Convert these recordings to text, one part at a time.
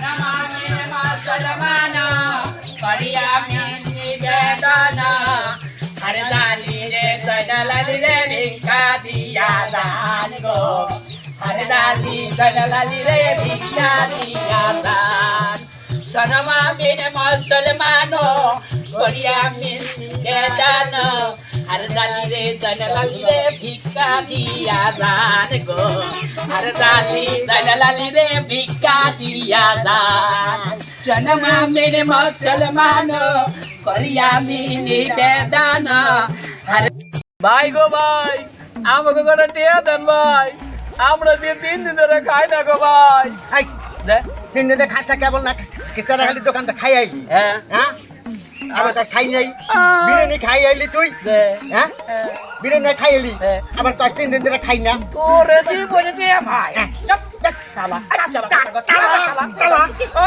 নমামি মুসলমান করি আমি নিবেদন আরে লালি রে জয়নালালি রে ভিক্ষা দিয়া দান গো আরে লালি জয়নালালি রে ভিক্ষা দিয়া দান নমামি মুসলমান করি আমি নিবেদন আরে লালি রে জয়নালালি রে ভিক্ষা দিয়া দান গো আরে লালি জয়নালালি রে ভিক্ষা দিয়া দান নমামি মুসলমান করি আমি নিবেদন আরে ভাই গো ভাই আমাকে করে টিয়া দেন ভাই আমরা যে 3 দিন ধরে খাই না গো ভাই হাই দে 3 দিনে খাসটা কেবল না কিস্তারা খালি দোকানটা খাই আইলি হ্যাঁ হ্যাঁ আবার তা খাই নাই বিরিয়ানি খাই আইলি তুই দে হ্যাঁ বিরিয়ানি খাই আইলি আবার 10 দিন ধরে খাই না তোরে দি বলেছে ভাই চপ চপ শালা শালা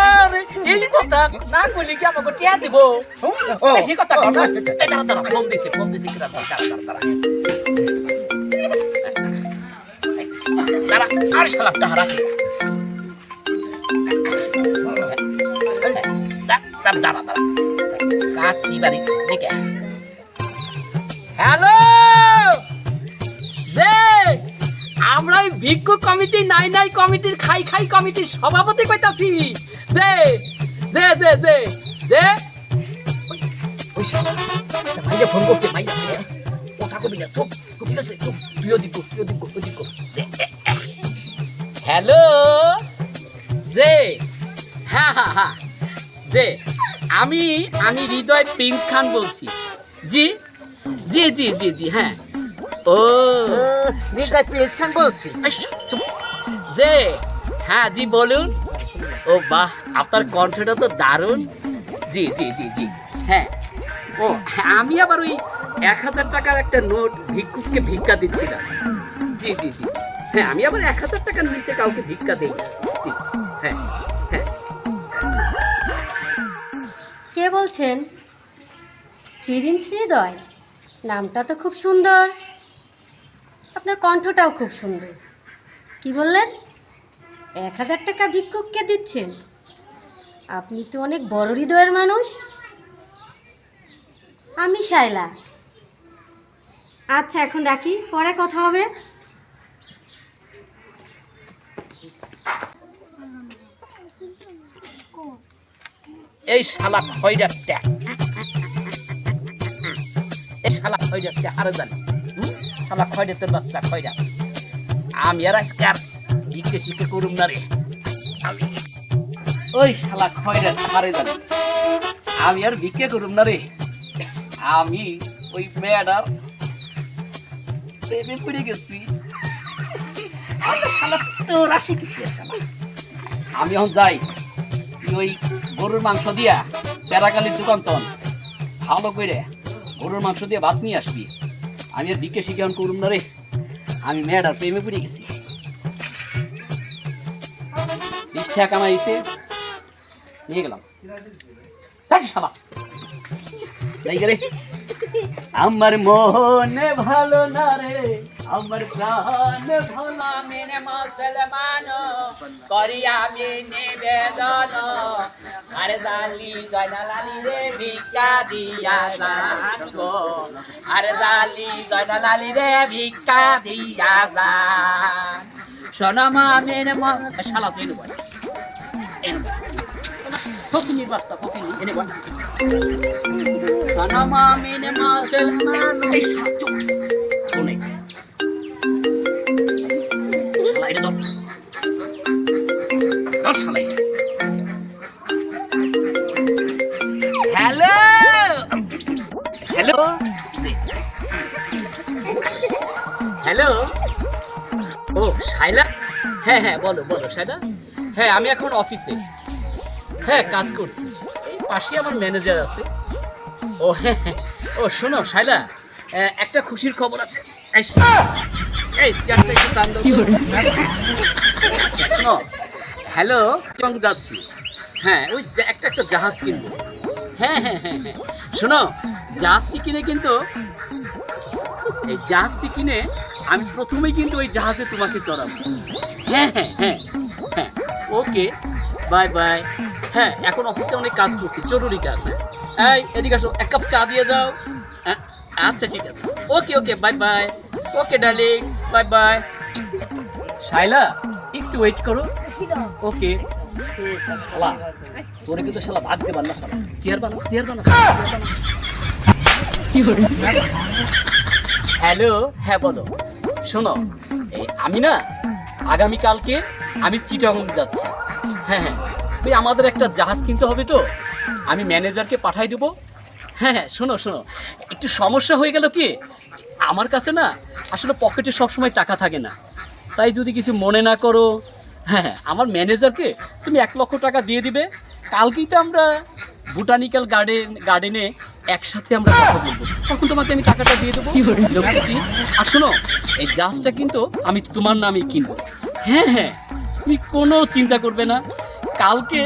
আরে এই কথা না কইলি কি আমাকে টিয়া দিব বেশি কথা কর না এই দাঁড়া ফোন দিছে কি দাঁড়া আর শালা তাহারা দাঁড়া কাটি বাড়িছিস নাকি হ্যালো দে আমরা ভিক্ষু কমিটি নাই কমিটির খাই কমিটির সভাপতি কইতাছি দে দে দে দে দে ভাইয়া ফোন করছে ভাইয়া কথা কবি না চুপ ঠিক আছে চুপ তুইও দিকো হ্যালো দে হ্যাঁ দে আমি হৃদয় প্রিন্স খান বলছি জি জি জি জি জি হ্যাঁ ও হৃদয় প্রিন্স খান বলছি দে হ্যাঁ জি বলুন ও বাহ আপনার কণ্ঠটা তো দারুণ জি জি জি জি হ্যাঁ ও আমি আবার ওই 1000 টাকার একটা নোট ভিক্ষুককে ভিক্ষা দিচ্ছিলাম জি জি জি হ্যাঁ আমি আবার 1000 টাকার নিচে কাউকে ভিক্ষা দিই জি হ্যাঁ হ্যাঁ কে বলছেন? প্রিন্স হৃদয়, নামটা তো খুব সুন্দর, আপনার কণ্ঠটাও খুব সুন্দর। কি বললেন 1000 টাকা ভিক্ষুককে দিচ্ছেন? আপনি তো অনেক বড় হৃদয়ের মানুষ। আমি শায়লা। আচ্ছা এখন রাখি, পরে কথা হবে। এই শালা খয়রাটা এই শালা খয়রাটা আরে জানি শালা খয়রাতের বাচ্চা খয়রা আমি আর আজকে আর ভিক্ষে শিক্ষে করুম না রে আমি ওই শালা খয়রাত আরে জানি আমি আর ভিক্ষে করুম না রে আমি ওই মেয়েটার প্রেমে পড়ে গেছি শালা তোর আসি কিছু শালা আমি এখন যাই ওই গরুর মাংস দিয়া প্যারাকালির দোকান তন ভালো করে গরুর মাংস দিয়ে ভাত নিয়ে আসবি আমি আর বিকে শিখে করুম না রে আমি মেয়েটার প্রেমে পড়ে গেছি 20 টাকা কামাইছে নিয়ে গেলাম শালা যাই রে আমার মনে ভালো না রে আমার প্রাণ ভালো মেনে মুসলমান করি আমি নিবেদন আরে জালি জয়নালালি রে ভিক্ষা দিয়া দান গো আরে জালি জয়নালালি রে ভিক্ষা দিয়া দান সোনামা মেনে শালা তুই বল ফকিনি বাচ্চা ফকিনি এনে বল সোনামা মেনে মুসলমান এই সাচু শুনেছে হ্যালো হ্যালো হ্যালো ও শাইলা হ্যাঁ বলো শাইলা হ্যাঁ আমি এখন অফিসে হ্যাঁ কাজ করছি এই পাশে আমার ম্যানেজার আছে ও হ্যাঁ ও শোনো শাইলা একটা খুশির খবর আছে এই চেয়ারটা একটু টান দাও শোনো হ্যালো চং যাচ্ছি হ্যাঁ ওই একটা জাহাজ কিনবো হ্যাঁ শোনো জাহাজটি কিনে কিন্তু এই জাহাজটি কিনে আমি প্রথমেই কিন্তু ওই জাহাজে তোমাকে চড়াবো হ্যাঁ ওকে বাই বাই। হ্যাঁ এখন অফিসে অনেক কাজ করছি, জরুরি কাজ। এই এদিকে আসো, এক কাপ চা দিয়ে যাও। হ্যাঁ, আচ্ছা ঠিক আছে, ওকে ওকে, বাই বাই। ওকে ডার্লিং, বাই বাই। শাইলা একটু ওয়েট করো। ওকে। শালা তোরে কিন্তু শালা ভাগ দেবার না, শালা চেয়ার বানা, চেয়ার বানা। হ্যালো, হ্যাঁ বলো। শোনো, এই আমি না আগামীকালকে আমি চিটাগং যাচ্ছি। হ্যাঁ হ্যাঁ, ওই আমাদের একটা জাহাজ কিনতে হবে, তো আমি ম্যানেজারকে পাঠাই দেবো। হ্যাঁ হ্যাঁ, শোনো শোনো, একটু সমস্যা হয়ে গেল কি, আমার কাছে না আসলে পকেটে সবসময় টাকা থাকে না, তাই যদি কিছু মনে না করো। হ্যাঁ হ্যাঁ, আমার ম্যানেজারকে তুমি 1 লক্ষ টাকা দিয়ে দিবে। কালকেই তো আমরা বোটানিক্যাল গার্ডেনে একসাথে আমরা কথা বলবো, তখন তোমাকে আমি টাকাটা দিয়ে দেবো। লক্ষ্মী, আর শোনো, এই জাহাজটা কিন্তু আমি তোমার নামেই কিনবো। হ্যাঁ হ্যাঁ, তুমি কোনো চিন্তা করবে না, কালকে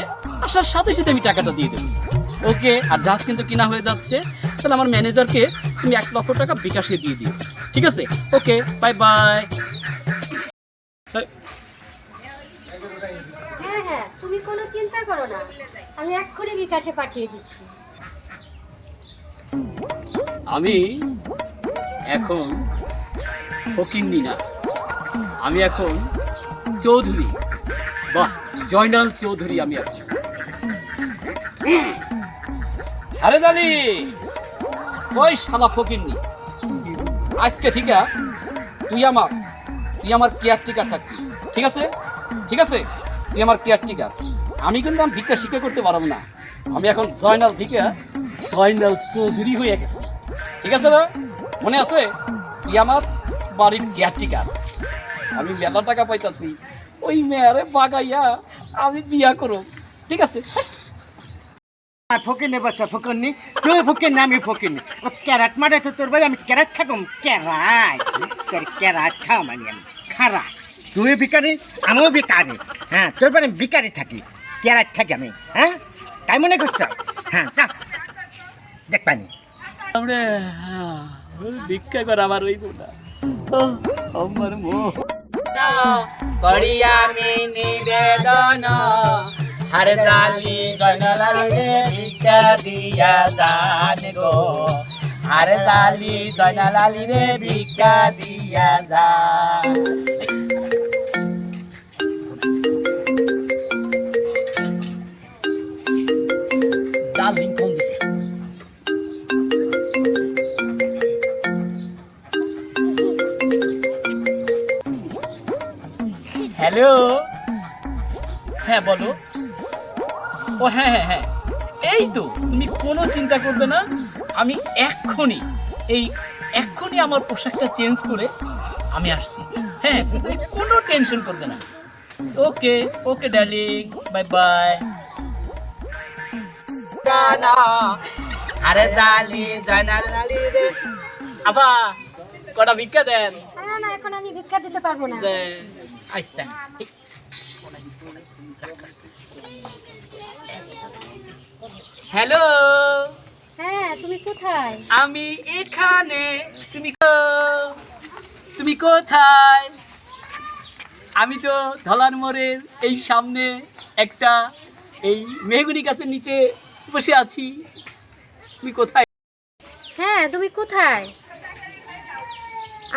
আসার সাথে সাথে আমি টাকাটা দিয়ে দেবো। ওকে, আর জাহাজ কিন্তু কিনা হয়ে যাচ্ছে, তাহলে আমার ম্যানেজারকে তুমি 1 লক্ষ টাকা বিকাশে দিয়ে দিও, ঠিক আছে? ওকে, বাই বাই। হ্যাঁ হ্যাঁ, তুমি কোনো চিন্তা করো না, আমি এক্ষুনি বিকাশে পাঠিয়ে দিচ্ছি। আমি এখন ফকিন্নি না, আমি এখন চৌধুরী। বাহ, জয়নাল চৌধুরী আমি এখন। আরে জানি ওই শালা ফকিন্নি, আজকে ঠিক তুই আমার কেয়ারটেকার থাকবি, ঠিক আছে? ঠিক আছে, তুই আমার কেয়ারটেকার। আমি কিন্তু ভিক্ষা শিক্ষা করতে পারবো না, আমি এখন জয়নাল থেকে জয়নাল চৌধুরী হয়ে গেছি, ঠিক আছে না? মনে আছে? তুই আমার বাড়ির কেয়ারটেকার, আমি মেলা টাকা পাইতাছি, ওই মেয়ারে বাগাইয়া আমি বিয়া করব, ঠিক আছে? ফকির নে বাচ্চা ফকির নি, তুই ফকির না আমি ফকির নি। ক্যারাট মারে তো তোর বাড়ি, আমি ক্যারাট থাকুম, ক্যারাট তোর ক্যারাট খাও মানে আমি খারা। তুই ভিকারি, আমিও ভিকারি। হ্যাঁ, তোর বাড়ি ভিকারি থাকি, ক্যারাট থাকি আমি। হ্যাঁ, তাই মনে করছ? হ্যাঁ, যা দেখ পানি। আমরা ভিক্ষা কর আমার ওই বোনা, আমার মোহ করি আমি নিবেদন, হর জালি জয়নালালে ভিক্ষা দিয়া দান গো, হর জালি জয়নালালি রে ভিক্ষা দিয়া দান। ডার্লিং ফোন দিছে। হ্যালো, হ্যাঁ বলো। ও হ্যাঁ হ্যাঁ হ্যাঁ, এই তো, তুমি কোনো চিন্তা করবে না, আমি এক্ষুনি আমার পোশাকটা চেঞ্জ করে আমি আসছি। হ্যাঁ, তুমি কোনো টেনশন করবে না। ওকে ওকে ডার্লিং, বাই বাই। আরে জালি জয়নালালি রে, আফা কটা ভিক্ষা দেন। না না, এখন আমি ভিক্ষা দিতে পারবো না। আচ্ছা, হ্যালো, হ্যাঁ, তুমি কোথায়? আমি এখানে, তুমি কোথায়? আমি তো ধলার মোড়ের এই সামনে একটা এই মেহগুনি গাছের নিচে বসে আছি। তুমি কোথায়? হ্যাঁ, তুমি কোথায়?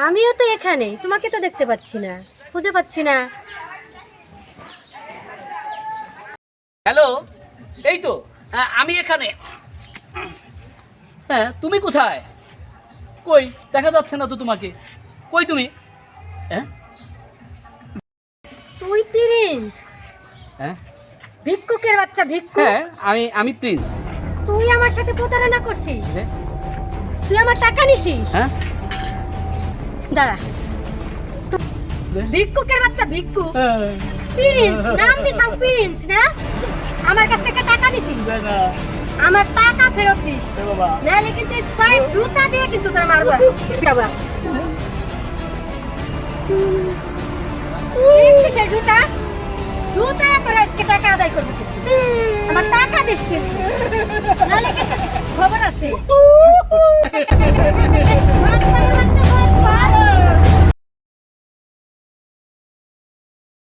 আমিও তো এখানে, তোমাকে তো দেখতে পাচ্ছি না, খুঁজে পাচ্ছি না। হ্যালো, এই তো আমি এখানে। হ্যাঁ, তুমি কোথায়? কই দেখা যাচ্ছে না তো তোমাকে, কই তুমি? হ্যাঁ তুই প্রিন্স? হ্যাঁ ভিক্ষুকের বাচ্চা, ভিক্ষুক। হ্যাঁ, আমি প্রিন্স। তুই আমার সাথে প্রতারণা করছিস, হ্যাঁ তুই আমার টাকা নিছিস। হ্যাঁ, দাঁড়া, ভিক্ষুকের বাচ্চা, ভিক্ষুক। প্রিন্স নাম দিছাও, প্রিন্স না? আমার কাছ থেকে টাকা নিছিস, আমার টাকা ফেরত দিস, বাবা নাহলে কিন্তু এই পায়ের জুতা দিয়ে কিন্তু তোরা মারবো। বাবা, দেখছিস এই জুতা? জুতা তোরা আজকে টাকা আদায় করবি, কিন্তু আমার টাকা দিস, কিন্তু নাহলে কিন্তু খবর আছে।